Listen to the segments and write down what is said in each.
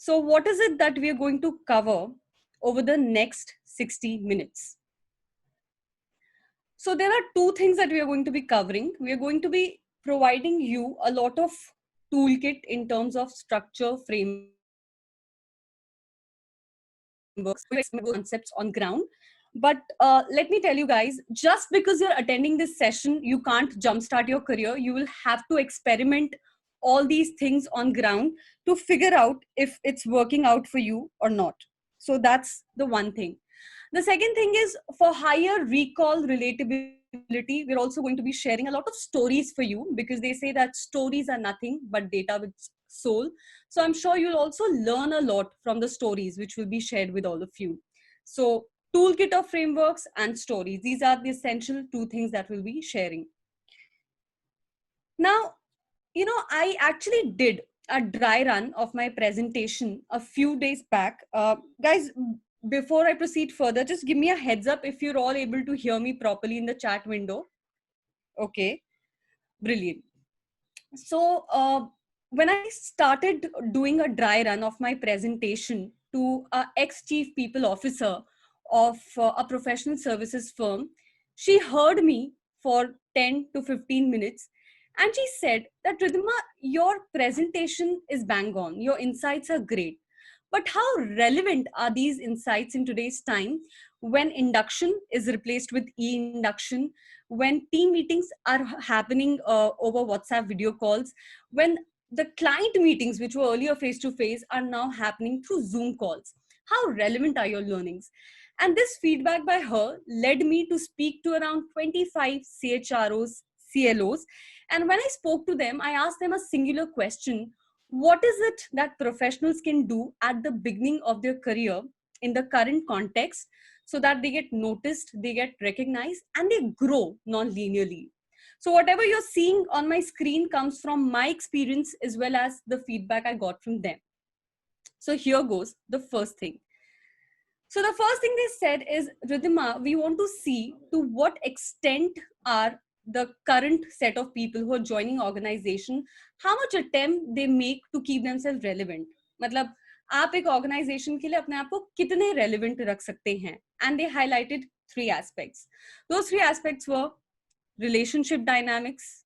So what is it that we are going to cover over the next 60 minutes? So there are two things that we are going to be covering. We are going to be providing you a lot of toolkit in terms of structure, frameworks, concepts on ground. But let me tell you guys, just because you're attending this session, you can't jumpstart your career. You will have to experiment all these things on ground to figure out if it's working out for you or not. So that's the one thing. The second thing is, for higher recall relatability, we're also going to be sharing a lot of stories for you, because they say that stories are nothing but data with soul. So I'm sure you'll also learn a lot from the stories which will be shared with all of you. So toolkit of frameworks and stories, these are the essential two things that we'll be sharing. Now, I actually did a dry run of my presentation a few days back. Guys, before I proceed further, just give me a heads up if you're all able to hear me properly in the chat window. Okay, brilliant. So when I started doing a dry run of my presentation to a ex-chief people officer of a professional services firm, she heard me for 10 to 15 minutes, and she said that, Ridhima, your presentation is bang on. Your insights are great. But how relevant are these insights in today's time, when induction is replaced with e-induction, when team meetings are happening over WhatsApp video calls, when the client meetings, which were earlier face to face, are now happening through Zoom calls? How relevant are your learnings? And this feedback by her led me to speak to around 25 CHROs, CLOs. And when I spoke to them, I asked them a singular question: what is it that professionals can do at the beginning of their career in the current context, so that they get noticed, they get recognized, and they grow non-linearly? So whatever you're seeing on my screen comes from my experience as well as the feedback I got from them. So here goes the first thing. So the first thing they said is, Ridhima, we want to see to what extent are the current set of people who are joining organization, how much attempt they make to keep themselves relevant. मतलब आप एक organization के लिए अपने आप को कितने relevant रख सकते हैं? And they highlighted three aspects. Those three aspects were relationship dynamics,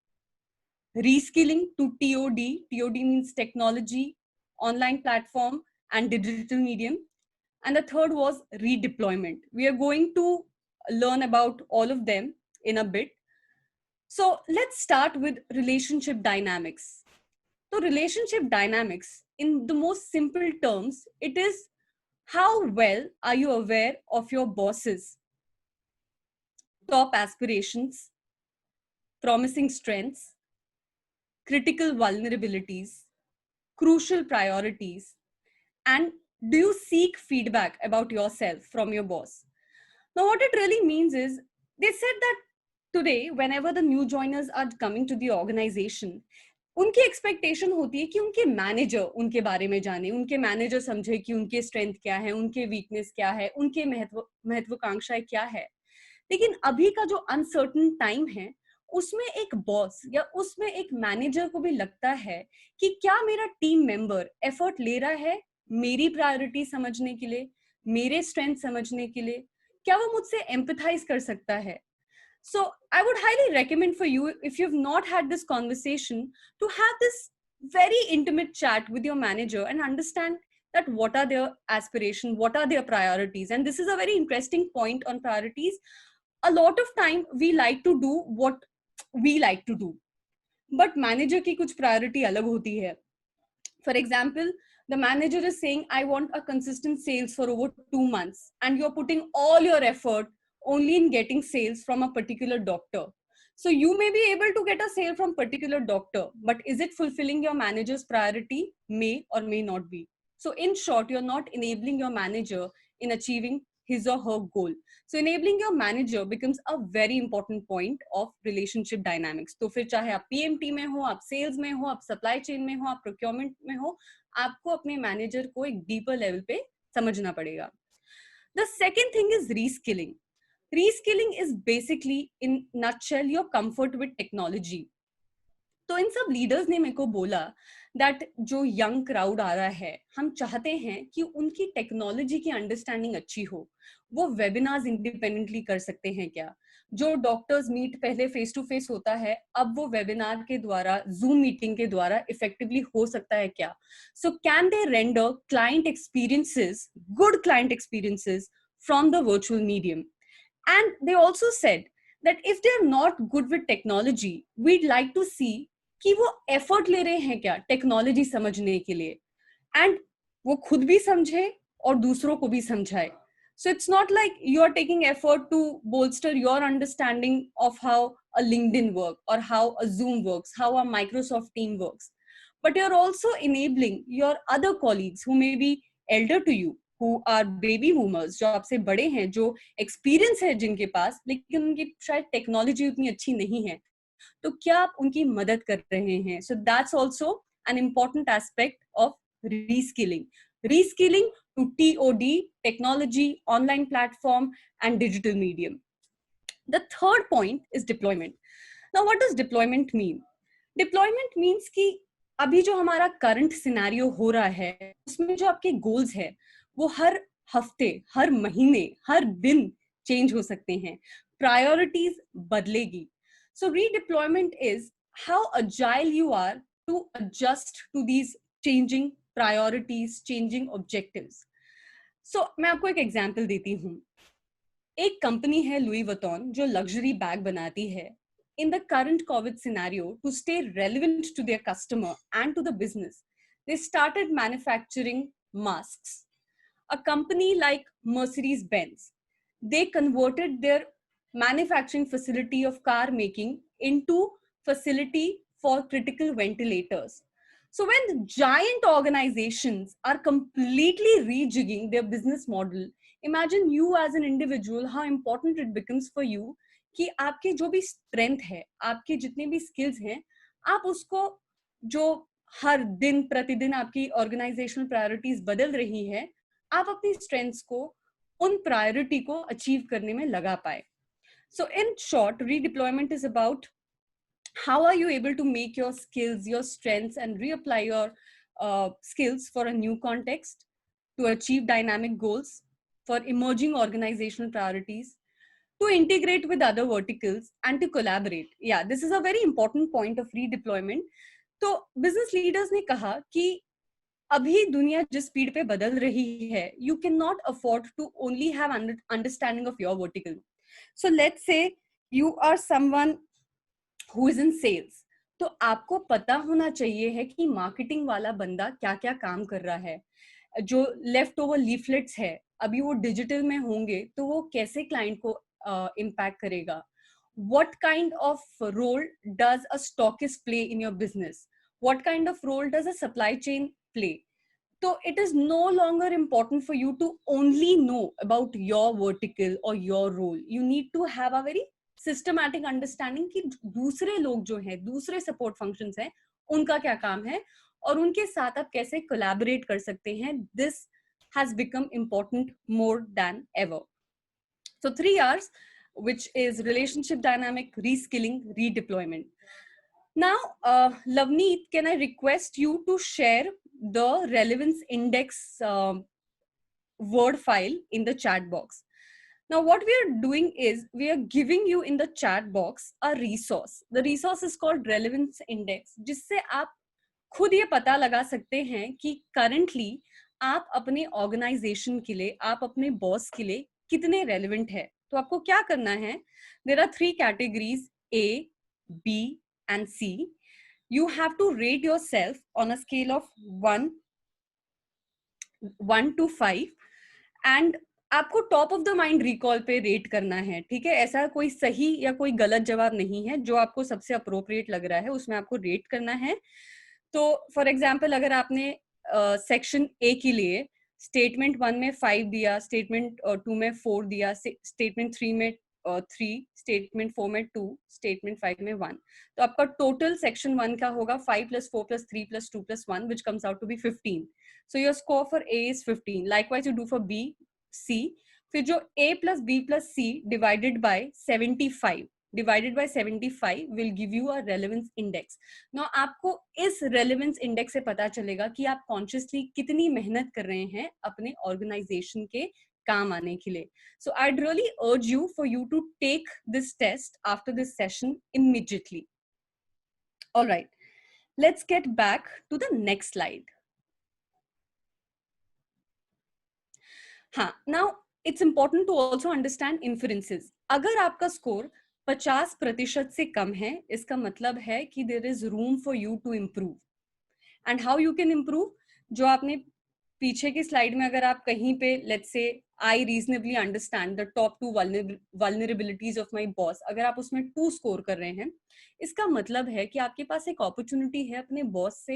reskilling to TOD. TOD means technology, online platform, and digital medium. And the third was redeployment. We are going to learn about all of them in a bit. So let's start with relationship dynamics. So relationship dynamics, in the most simple terms, it is how well are you aware of your boss's top aspirations, promising strengths, critical vulnerabilities, crucial priorities, and do you seek feedback about yourself from your boss? Now, what it really means is, they said that today, whenever the new joiners are coming to the organization, उनकी expectation होती है कि उनके manager उनके बारे में जाने, उनके मैनेजर समझे कि उनके स्ट्रेंथ क्या है, उनके वीकनेस क्या है, उनके महत्वाकांक्षाएं क्या है. लेकिन अभी का जो अनसर्टन टाइम है, उसमें एक बॉस या उसमें एक मैनेजर को भी लगता है कि क्या मेरा टीम मेंबर एफर्ट ले रहा है मेरी प्रायोरिटी समझने के लिए, मेरे स्ट्रेंथ समझने के लिए, क्या वो मुझसे एम्पथाइज कर सकता है. So I would highly recommend for you, if you've not had this conversation, to have this very intimate chat with your manager and understand that what are their aspirations, what are their priorities. And this is a very interesting point on priorities. A lot of time we like to do what we like to do, but manager की कुछ priority अलग होती है. For example, the manager is saying, I want a consistent sales for over 2 months, and you're putting all your effort only in getting sales from a particular doctor. So you may be able to get a sale from particular doctor, but is it fulfilling your manager's priority? May or may not be. So in short, you're not enabling your manager in achieving his or her goal. So enabling your manager becomes a very important point of relationship dynamics. तो फिर चाहे आप PMT में हो, आप sales में हो, आप supply chain में हो, आप procurement में हो, आपको अपने manager को एक deeper level पे समझना पड़ेगा. The second thing is reskilling. Reskilling is basically, in nutshell, your comfort with technology. तो इन सब लीडर्स ने मेरे को बोला दैट जो यंग क्राउड आ रहा है, हम चाहते हैं कि उनकी टेक्नोलॉजी की अंडरस्टैंडिंग अच्छी हो। वो वेबिनार्स इंडिपेंडेंटली कर सकते हैं क्या? जो डॉक्टर्स मीट पहले फेस टू फेस होता है, अब वो वेबिनार के द्वारा, जूम मीटिंग के द्वारा इफेक्टिवली हो सकता है क्या? So can they render client experiences, good client experiences from the virtual medium? And they also said that if they are not good with technology, we'd like to see कि वो effort ले रहे हैं क्या टेक्नोलॉजी समझने के लिए, and वो खुद भी समझे और दूसरों को भी समझाए. So it's not like you are taking effort to bolster your understanding of how a LinkedIn work or how a Zoom works, how a Microsoft team works, but you're also enabling your other colleagues who may be elder to you, who are baby boomers, जो आपसे बड़े हैं, जो experience है जिनके पास, लेकिन उनकी शायद टेक्नोलॉजी उतनी अच्छी नहीं है, तो क्या आप उनकी मदद कर रहे हैं? So that's also an important aspect of reskilling. Reskilling to TOD, technology, online platform, and digital medium. The third point is deployment. Now, what does deployment mean? Deployment means कि अभी जो हमारा करंट सिनेरियो हो रहा है, उसमें जो आपके गोल्स है, वो हर हफ्ते, हर महीने, हर दिन चेंज हो सकते हैं. प्रायोरिटीज बदलेगी. So redeployment is how agile you are to adjust to these changing priorities, changing objectives. So मैं आपको एक एग्जांपल देती हूँ. एक कंपनी है लुई वुइटन जो लग्जरी बैग बनाती है. In the current COVID scenario, to stay relevant to their customer and to the business, they started manufacturing masks. A company like Mercedes-Benz, they converted their manufacturing facility of car making into facility for critical ventilators. So when giant organizations are completely rejigging their business model, imagine you as an individual, how important it becomes for you कि आपके जो भी strength है, आपके जितने भी skills हैं, आप उसको, जो हर दिन प्रतिदिन आपकी ऑर्गेनाइजेशनल प्रायोरिटीज बदल रही है, आप अपनी स्ट्रेंथ्स को, उन प्रायोरिटी को अचीव करने में लगा पाए. So in short, redeployment is about how are you able to make your skills, your strengths, and reapply your skills for a new context, to achieve dynamic goals, for emerging organizational priorities, to integrate with other verticals, and to collaborate. Yeah, this is a very important point of redeployment. तो business leaders ने कहा कि अभी दुनिया जिस speed पे बदल रही है, you cannot afford to only have understanding of your vertical. So let's say you are someone who is in sales. तो आपको पता होना चाहिए है कि मार्केटिंग वाला बंदा क्या क्या काम कर रहा है. जो लेफ्ट ओवर लीफलेट्स है, अभी वो डिजिटल में होंगे, तो वो कैसे क्लाइंट को इम्पैक्ट करेगा. what kind of role does a stockist play in your business? What kind of role does a supply chain play? So it is no longer important for you to only know about your vertical or your role. You need to have a very systematic understanding कि दूसरे लोग जो हैं, दूसरे support functions हैं, उनका क्या काम है और उनके साथ आप कैसे collaborate कर सकते हैं. This has become important more than ever. So 3 R's, which is relationship dynamic, reskilling, redeployment. Now, Lavneet, can I request you to share the relevance index Word file in the chat box? Now, what we are doing is we are giving you in the chat box a resource. The resource is called relevance index, जिससे आप खुद ये पता लगा सकते हैं कि currently आप अपने organization के लिए, आप अपने boss के लिए कितने relevant है. तो आपको क्या करना है? There are 3 categories, A, B, and C. You have to rate yourself on a scale of 1 to 5, and आपको top of the mind recall पे रेट करना है. ठीक है, ऐसा कोई सही या कोई गलत जवाब नहीं है. जो आपको सबसे अप्रोप्रिएट लग रहा है उसमें आपको रेट करना है. तो फॉर एग्जाम्पल, अगर आपने सेक्शन ए के लिए स्टेटमेंट 1 में 5 दिया, स्टेटमेंट 2 में 4 दिया, स्टेटमेंट 3 में 3, स्टेटमेंट 4 में 2, स्टेटमेंट 5 में 1, तो आपका टोटल सेक्शन 1 का होगा 5 + 4 + 3 + 2 + 1, which comes out to be 15. So your score for A is 15. Likewise you do for B, C. फिर जो A + B + C divided by 75, divided by 75 will give you a relevance index. Now आपको इस relevance index से पता चलेगा कि आप consciously कितनी मेहनत कर रहे हैं अपने organization के काम आने के लिए. So I'd really urge you for you to take this test after this session immediately. All right, let's get back to the next slide. हाँ, now it's important to also understand inferences. अगर आपका score 50% से कम है, इसका मतलब है कि there is room for you to improve. And how you can improve? जो आपने पीछे की स्लाइड में अगर आप कहीं पे let's say I reasonably understand the top 2 vulnerabilities of my boss, अगर आप उसमें 2 स्कोर कर रहे हैं, इसका मतलब है कि आपके पास एक अपॉर्चुनिटी है अपने बॉस से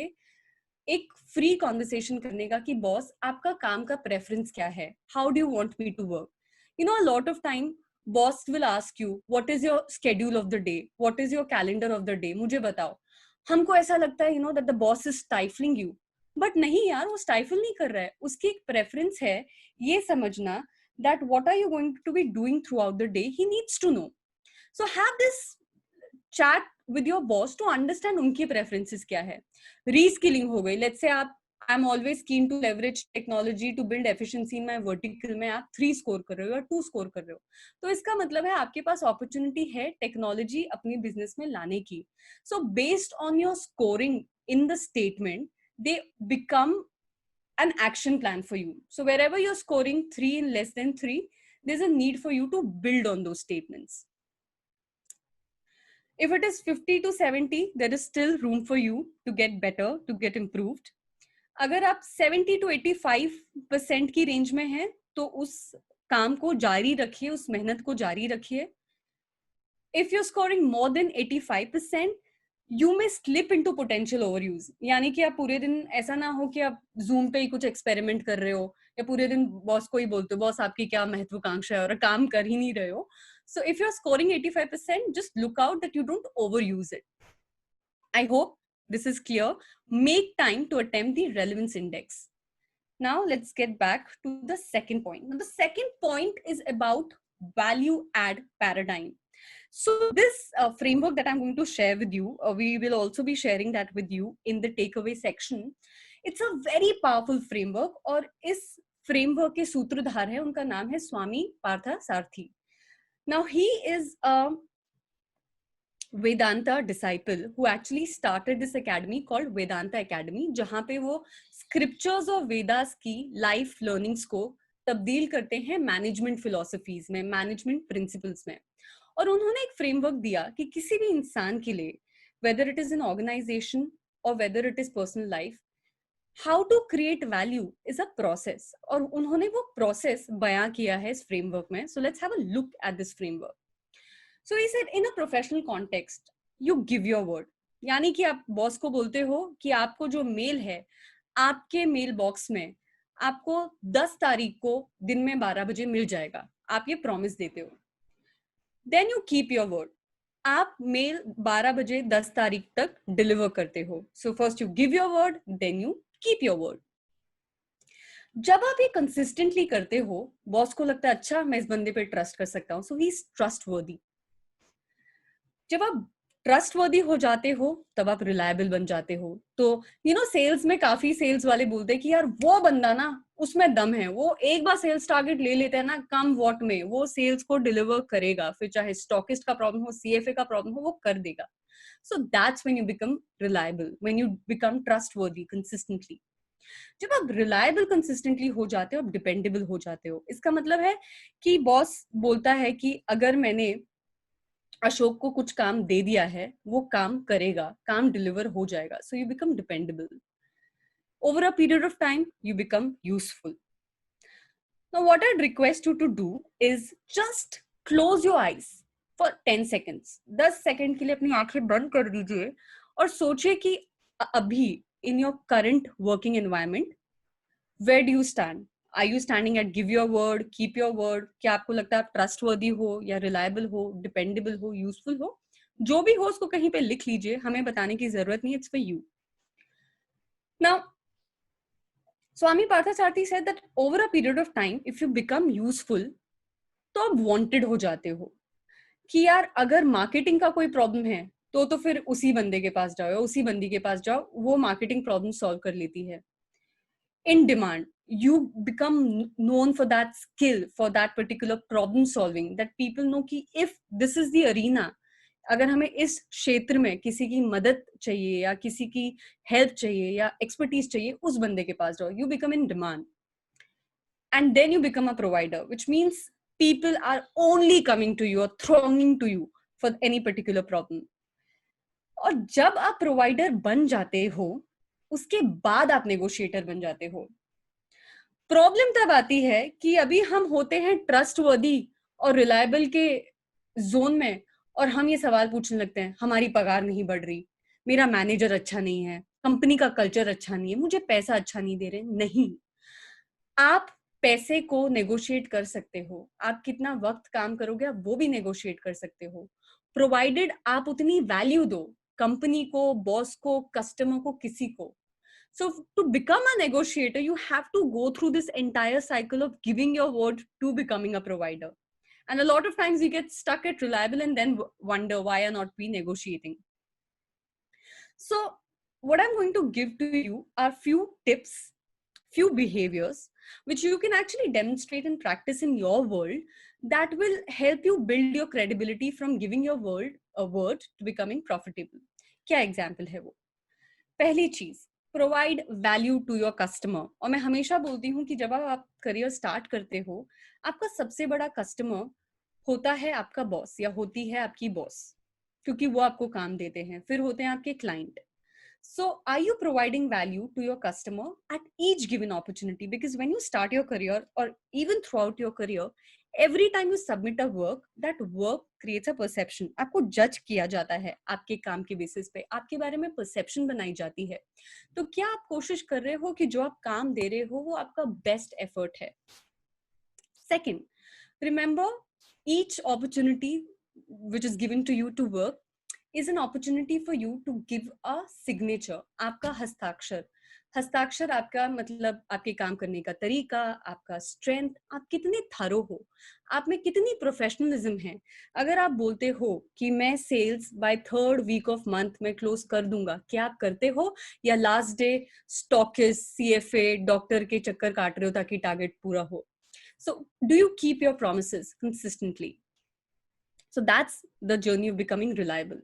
एक फ्री कॉन्वर्सेशन करने का कि बॉस आपका काम का प्रेफरेंस क्या है, how do you want me to work. You know a lot of time boss will ask you what is your schedule of the day, what is your calendar of the day, मुझे बताओ. हमको ऐसा लगता है you know that the boss is stifling you, but नहीं यार, वो stifle नहीं कर रहा है, उसकी एक प्रेफरेंस है. ये समझना that what are you going to be doing throughout the day, he needs to know. So have this chat with your boss to understand उनकी preferences क्या है. Reskilling हो गई. Let's say आप I'm always keen to leverage technology to build efficiency in my vertical में आप 3 score कर रहे हो या 2 score कर रहे हो, तो इसका मतलब है आपके पास opportunity है technology अपनी business में लाने की. So based on your scoring in the statement, they become an action plan for you. So wherever you're scoring 3 and less than 3, there's a need for you to build on those statements. If it is 50 to 70, there is still room for you to get better, to get improved. अगर आप 70 to 85% की range में हैं, तो उस काम को जारी रखिए, उस मेहनत को जारी रखिए. If you're scoring more than 85%, you may slip into potential overuse. यानी कि आप पूरे दिन ऐसा ना हो कि आप Zoom पे ही कुछ एक्सपेरिमेंट कर रहे हो या पूरे दिन बॉस को ही बोलते हो बॉस आपकी क्या महत्वाकांक्षा है और काम कर ही नहीं रहे हो. So if you're scoring 85%, just look out that you don't overuse it. I hope this is clear. Make time to attempt the relevance index. Now let's get back to the second point. Now the second point is about value add paradigm. So this framework that I'm going to share with you, we will also be sharing that with you in the takeaway section. It's a very powerful framework और इस framework के सूत्रधार है, उनका नाम है स्वामी Parthasarathi. Now he is a Vedanta disciple who actually started this academy called Vedanta Academy, जहाँ पे वो scriptures और Vedas की life learnings को तब्दील करते हैं management philosophies में, management principles में. और उन्होंने एक framework दिया कि किसी भी इंसान के लिए, whether it is an organization or whether it is personal life, how to create value is a process. और उन्होंने वो process बयां किया है इस framework में. So let's have a look at this framework. So he said in a professional context, you give your word. यानी कि आप बॉस को बोलते हो कि आपको जो मेल है आपके मेल बॉक्स में आपको 10 तारीख को दिन में 12 बजे मिल जाएगा, आप ये प्रॉमिस देते हो. Then you keep your word. आप मेल 12 बजे 10 तारीख तक डिलीवर करते हो. So first you give your word, then you keep your word. जब आप ये कंसिस्टेंटली करते हो, बॉस को लगता है अच्छा मैं इस बंदे पे ट्रस्ट कर सकता हूँ, सो ही इज ट्रस्टवर्दी. जब आप ट्रस्टवर्दी हो जाते हो तब आप रिलायबल बन जाते हो. तो यू नो सेल्स में काफी सेल्स वाले बोलते हैं कि यार वो बंदा ना उसमें दम है, वो एक बार सेल्स टारगेट ले लेते हैं ना कम वॉट में, वो सेल्स को डिलीवर करेगा, फिर चाहे स्टॉकिस्ट का प्रॉब्लम हो, सीएफए का प्रॉब्लम हो, वो कर देगा. So that's when you become reliable, when you become trustworthy consistently. जब आप रिलायबल कंसिस्टेंटली हो जाते हो, आप डिपेंडेबल हो जाते हो. इसका मतलब है कि बॉस बोलता है कि अगर मैंने अशोक को कुछ काम दे दिया है, वो काम करेगा, काम डिलीवर हो जाएगा. So you become dependable. Over a period of time you become useful. Now what I request you to do is just close your eyes for 10 seconds. 10 second के लिए अपनी आंखें बंद कर दीजिए और सोचिए कि अभी in your current working environment, where do you stand? Are you standing at give your word, keep your word? क्या आपको लगता है आप trustworthy हो या reliable हो, dependable हो, useful हो? जो भी हो उसको कहीं पे लिख लीजिए, हमें बताने की जरूरत नहीं, it's for you. Now, Swami Parthasarathy said that over a period of time, if you become useful, तो आप wanted हो जाते हो. कि यार अगर मार्केटिंग का कोई प्रॉब्लम है तो फिर उसी बंदे के पास जाओ या उसी बंदी के पास जाओ, वो मार्केटिंग प्रॉब्लम सॉल्व कर लेती है. In demand, you become known for that skill, for that particular problem solving, that people know कि if this is the arena, अगर हमें इस क्षेत्र में किसी की मदद चाहिए या किसी की हेल्प चाहिए या एक्सपर्टीज चाहिए, उस बंदे के पास जाओ. You become in demand and then you become a provider, which means people are only coming to you or thronging to you for any particular problem. और जब आप प्रोवाइडर बन जाते हो, उसके बाद आप नेगोशिएटर बन जाते हो. प्रॉब्लम तब आती है कि अभी हम होते हैं ट्रस्टवर्दी और रिलायबल के जोन में, और हम ये सवाल पूछने लगते हैं, हमारी पगार नहीं बढ़ रही, मेरा मैनेजर अच्छा नहीं है, कंपनी का कल्चर अच्छा नहीं है, मुझे पैसा अच्छा नहीं दे रहे. नहीं, आप पैसे को नेगोशिएट कर सकते हो, आप कितना वक्त काम करोगे आप वो भी नेगोशिएट कर सकते हो, प्रोवाइडेड आप उतनी वैल्यू दो कंपनी को, बॉस को, कस्टमर को, किसी को. So to become a negotiator, you have to go through this entire cycle of giving your word to becoming a provider. And a lot of times we get stuck at reliable and then wonder why are not we negotiating. So what I'm going to give to you are few tips, few behaviors which you can actually demonstrate and practice in your world that will help you build your credibility from giving your word a word to becoming profitable. क्या example है वो? पहली चीज, provide value to your customer. और मैं हमेशा बोलती हूँ कि जब आप करियर स्टार्ट करते हो, आपका सबसे बड़ा कस्टमर होता है आपका बॉस या होती है आपकी बॉस, क्योंकि वो आपको काम देते हैं. फिर होते हैं आपके client. So are you providing value to your customer at each given opportunity? Because when you start your career or even throughout your career, every time you submit a work, that work creates a perception. आपको जज किया जाता है आपके काम के basis पे, आपके बारे में परसेप्शन बनाई जाती है. तो क्या आप कोशिश कर रहे हो कि जो आप काम दे रहे हो वो आपका बेस्ट एफर्ट है? Second, remember each opportunity which is given to you to work is an opportunity for you to give a signature. आपका हस्ताक्षर. हस्ताक्षर आपका मतलब आपके काम करने का तरीका, आपका स्ट्रेंथ, आप कितने थरो हो, आप में कितनी प्रोफेशनलिज्म है. अगर आप बोलते हो कि मैं sales by 3rd week of month में क्लोज कर दूंगा, क्या आप करते हो? या last day stockist, CFA, doctor के चक्कर काट रहे हो ताकि टारगेट पूरा हो? So do you keep your promises consistently? So that's the journey of becoming reliable.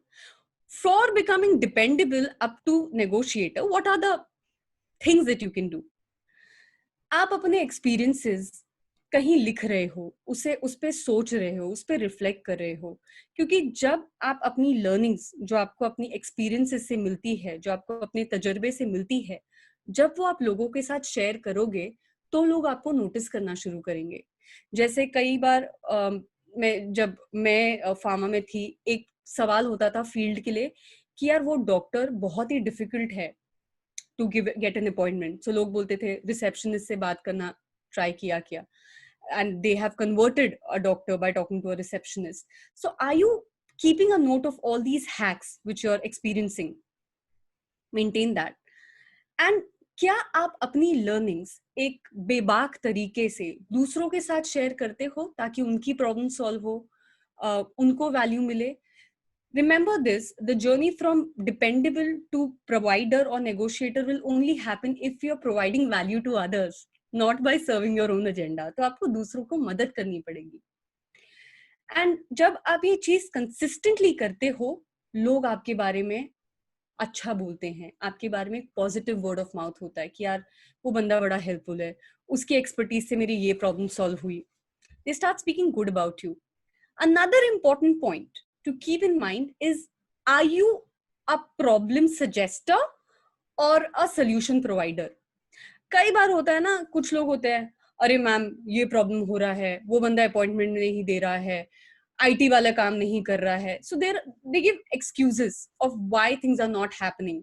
For becoming dependable up to negotiator, what are the things that you can do? आप अपने experiences कहीं लिख रहे हो, उसे उस पे सोच रहे हो, उस पे रिफ्लेक्ट कर रहे हो, क्योंकि जब आप अपनी लर्निंग्स जो आपको अपनी एक्सपीरियंसेस से मिलती है, जो आपको अपने तजर्बे से मिलती है, जब वो आप लोगों के साथ शेयर करोगे तो लोग आपको नोटिस करना शुरू करेंगे. जैसे कई बार जब मैं फार्मा में थी, एक सवाल होता था फील्ड के लिए कि यार वो डॉक्टर बहुत ही डिफिकल्ट है टू गेट एन अपॉइंटमेंट. सो लोग बोलते थे रिसेप्शनिस्ट से बात करना ट्राई किया, and they have converted a doctor by talking to a receptionist. So are you keeping a note of all these hacks which you're experiencing? Maintain that. And क्या आप अपनी लर्निंग्स एक बेबाक तरीके से दूसरों के साथ शेयर करते हो ताकि उनकी प्रॉब्लम सॉल्व हो, उनको वैल्यू मिले? Remember this, the journey from dependable to provider or negotiator will only happen if you're providing value to others, not by serving your own agenda. तो आपको दूसरों को मदद करनी पड़ेगी. एंड जब आप ये चीज कंसिस्टेंटली करते हो, लोग आपके बारे में अच्छा बोलते हैं, आपके बारे में पॉजिटिव वर्ड ऑफ माउथ होता है कि यार वो बंदा बड़ा हेल्पफुल है, उसकी एक्सपर्टीज से मेरी ये प्रॉब्लम सॉल्व हुई. They start speaking good about you. Another important point to keep in mind is, are you a problem suggester or a solution provider? कई बार होता है ना, कुछ लोग होते हैं, अरे मैम ये प्रॉब्लम हो रहा है, वो बंदा अपॉइंटमेंट नहीं दे रहा है, आईटी वाला काम नहीं कर रहा है. So they give excuses of why things are not happening.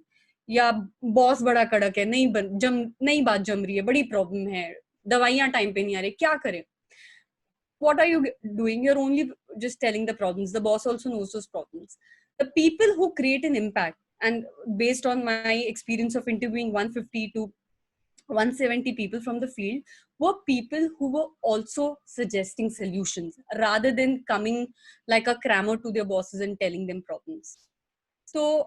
या बॉस बड़ा कड़क है, नहीं बात जम रही है, बड़ी प्रॉब्लम है, दवाइयां टाइम पे नहीं आ रही, क्या करें? What are you doing? You're only just telling the problems. The boss also knows those problems. The people who create an impact, and based on my experience of interviewing 150 to 170 people from the field were people who were also suggesting solutions rather than coming like a crammer to their bosses and telling them problems. So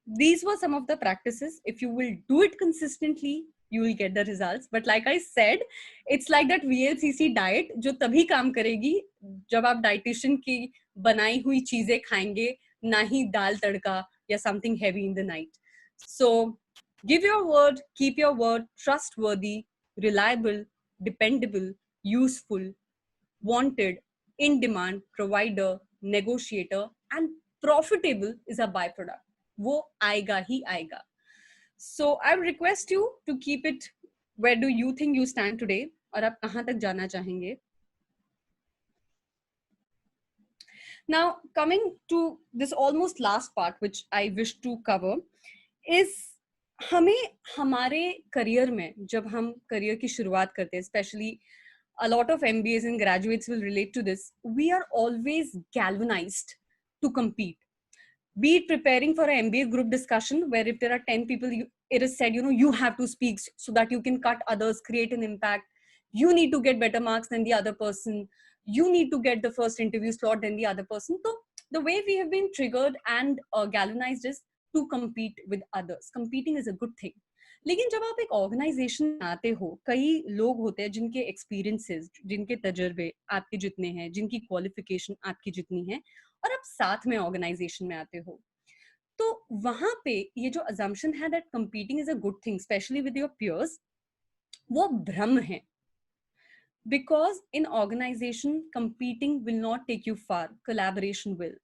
these were some of the practices. If you will do it consistently, you will get the results. But like I said, it's like that VLCC diet जो तभी काम करेगी जब आप dietitian की बनाई हुई चीजें खाएंगे, ना ही दाल तड़का या something heavy in the night. So give your word, keep your word, trustworthy, reliable, dependable, useful, wanted, in demand, provider, negotiator, and profitable is a byproduct. वो आएगा ही आएगा. So I would request you to keep it. Where do you think you stand today? और आप कहाँ तक जाना चाहेंगे? Now, coming to this almost last part, which I wish to cover, is हमें हमारे करियर में जब हम करियर की शुरुआत करते हैं, especially a lot of MBAs and graduates will relate to this, we are always galvanized to compete. Be it preparing for an MBA group discussion where if there are 10 people, it is said, you have to speak so that you can cut others, create an impact. You need to get better marks than the other person. You need to get the first interview slot than the other person. So the way we have been triggered and galvanized is to compete with others. Competing is a good thing. लेकिन जब आप एक organisation में आते हो, कई लोग होते हैं जिनके एक्सपीरियंसेस, जिनके तजर्बे आपके जितने हैं, जिनकी क्वालिफिकेशन आपकी जितनी है, और आप साथ में ऑर्गेनाइजेशन में आते हो, तो वहां पे ये जो अजम्पशन है that competing is a good thing specially with your peers, वो भ्रम है. Because in organisation competing will not take you far, collaboration will.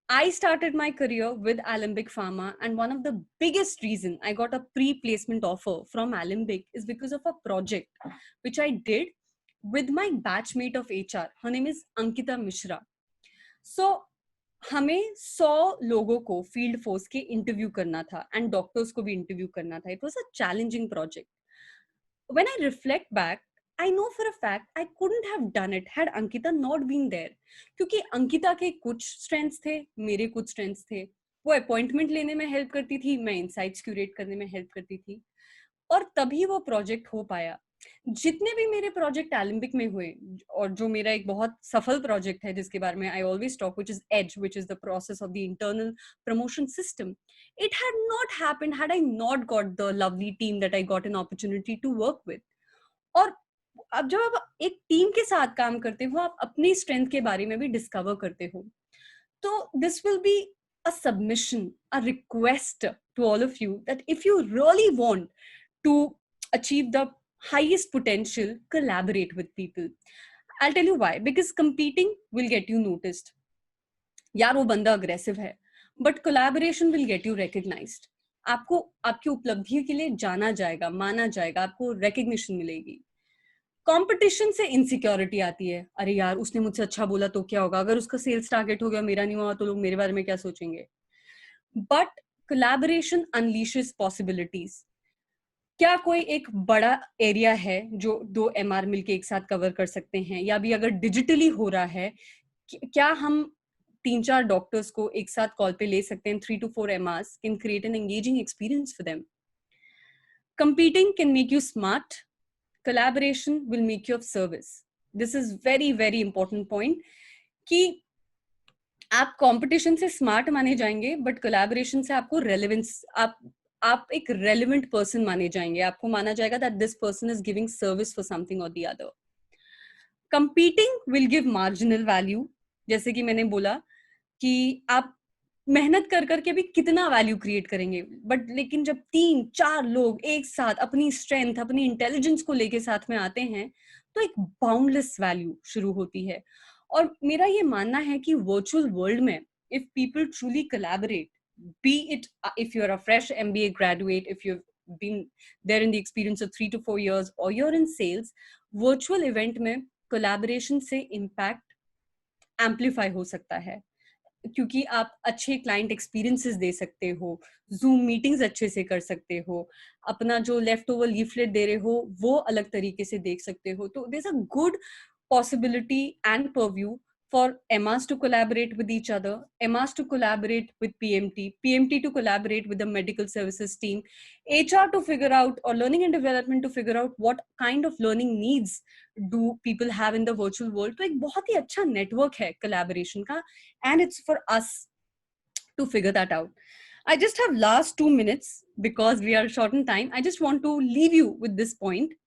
I started my career with Alembic Pharma, and one of the biggest reason I got a pre-placement offer from Alembic is because of a project which I did with my batchmate of HR. Her name is Ankita Mishra. So हमें 100 लोगों को field force के interview करना था and doctors को भी interview करना था. It was a challenging project. When I reflect back, I know for a fact I couldn't have done it had Ankita not been there. क्योंकि अंकिता के कुछ स्ट्रेंथ्स थे, मेरे कुछ स्ट्रेंथ्स थे. वो अपॉइंटमेंट लेने में हेल्प करती थी, मैं इनसाइट्स क्यूरेट करने में हेल्प करती थी, और तभी वो प्रोजेक्ट हो पाया. जितने भी मेरे प्रोजेक्ट एलिम्बिक में हुए, और जो मेरा एक बहुत सफल प्रोजेक्ट है जिसके बारे में I always talk, which is age, which is the process of the internal promotion system, it had not happened had I not got the lovely team that I got an opportunity to work with. और अब जब आप एक team के साथ काम करते हो, आप अपनी स्ट्रेंथ के बारे में भी डिस्कवर करते हो. तो this will be a submission, a request to all of you that if you really want to achieve the highest potential, collaborate with people. I'll tell you why. Because competing will get you noticed. यार वो बंदा aggressive है, but collaboration will get you recognized. आपको आपकी उपलब्धि के लिए जाना जाएगा, माना जाएगा, आपको recognition मिलेगी. कंपटीशन से इनसिक्योरिटी आती है. अरे यार उसने मुझसे अच्छा बोला तो क्या होगा, अगर उसका सेल्स टारगेट हो गया मेरा नहीं हुआ तो लोग मेरे बारे में क्या सोचेंगे. But collaboration unleashes possibilities. क्या कोई एक बड़ा एरिया है जो 2 MR मिलके एक साथ कवर कर सकते हैं, या भी अगर डिजिटली हो रहा है, क्या हम 3-4 डॉक्टर्स को एक साथ कॉल पे ले सकते हैं? 3 to 4 MRs can create an engaging experience for them. Competing can make you smart. Collaboration will make you of service. This is very very important point कि आप कंपटीशन से स्मार्ट माने जाएंगे, बट कोलैबोरेशन से आपको रेलेवेंस, आप एक relevant person माने जाएंगे. आपको माना जाएगा that this person is giving service for something और the other. Competing will give marginal value. जैसे कि मैंने बोला कि आप मेहनत कर करके भी कितना वैल्यू क्रिएट करेंगे, बट लेकिन जब 3-4 लोग एक साथ अपनी स्ट्रेंथ, अपनी इंटेलिजेंस को लेके साथ में आते हैं, तो एक बाउंडलेस वैल्यू शुरू होती है. और मेरा ये मानना है कि वर्चुअल वर्ल्ड में if people truly collaborate, be it if you are a fresh MBA graduate, if you've been there in the experience of 3 to 4 years, or you're in sales, virtual event में collaboration से impact amplify हो सकता है, क्योंकि आप अच्छे client experiences दे सकते हो, जूम मीटिंग्स अच्छे से कर सकते हो, अपना जो लेफ्ट ओवर लीफलेट दे रहे हो वो अलग तरीके से देख सकते हो. तो there is a good possibility and purview for MRs to collaborate with each other, MRs to collaborate with PMT, PMT to collaborate with the medical services team, HR to figure out, or learning and development to figure out what kind of learning needs do people have in the virtual world. तो एक बहुत ही अच्छा network है collaboration का, and it's for us to figure that out. I just have last 2 minutes because we are short on time. I just want to leave you with this point,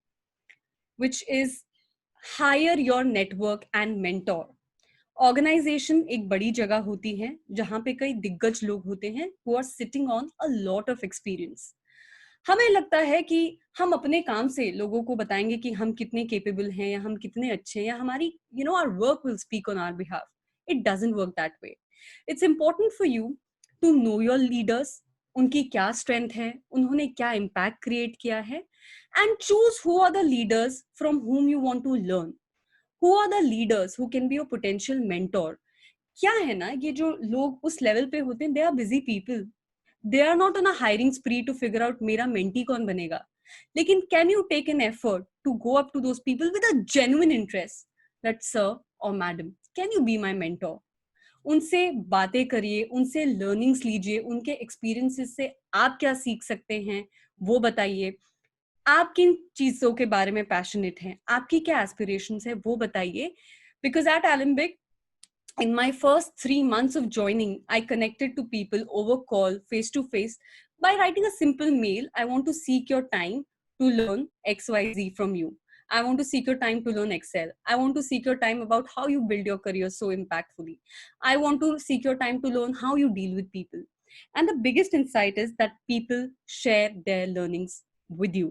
which is hire your network and mentor. Organisation एक बड़ी जगह होती है जहां पे कई दिग्गज लोग होते हैं who are sitting on a lot of experience. हमें लगता है कि हम अपने काम से लोगों को बताएंगे कि हम कितने केपेबल हैं या हम कितने अच्छे हैं या हमारी our work will speak on our behalf. It doesn't work that way. It's important for you to know your leaders, उनकी क्या स्ट्रेंथ है, उन्होंने क्या इम्पैक्ट क्रिएट किया है, and choose who are the leaders from whom you want to learn. Who are the leaders who can be your potential mentor? क्या है ना, ये जो लोग उस लेवल पे होते हैं, they are busy people. They are not on a hiring spree to figure out मेरा mentee कौन बनेगा. लेकिन can you take an effort to go up to those people with a genuine interest that sir or madam, can you be my mentor? उनसे बातें करिए, उनसे learnings लीजिए, उनके experiences से आप क्या सीख सकते हैं वो बताइए. आप किन चीजों के बारे में पैशनेट हैं, आपकी क्या एस्पिरेशंस है वो बताइए. Because at Alembic in my first 3 months of joining, I connected to people over call, face to face, by writing a simple mail. I want to seek your time to learn XYZ from you. I want to seek your time to learn Excel. I want to seek your time about how you build your career so impactfully. I want to seek your time to learn how you deal with people. And the biggest insight is that people share their learnings with you.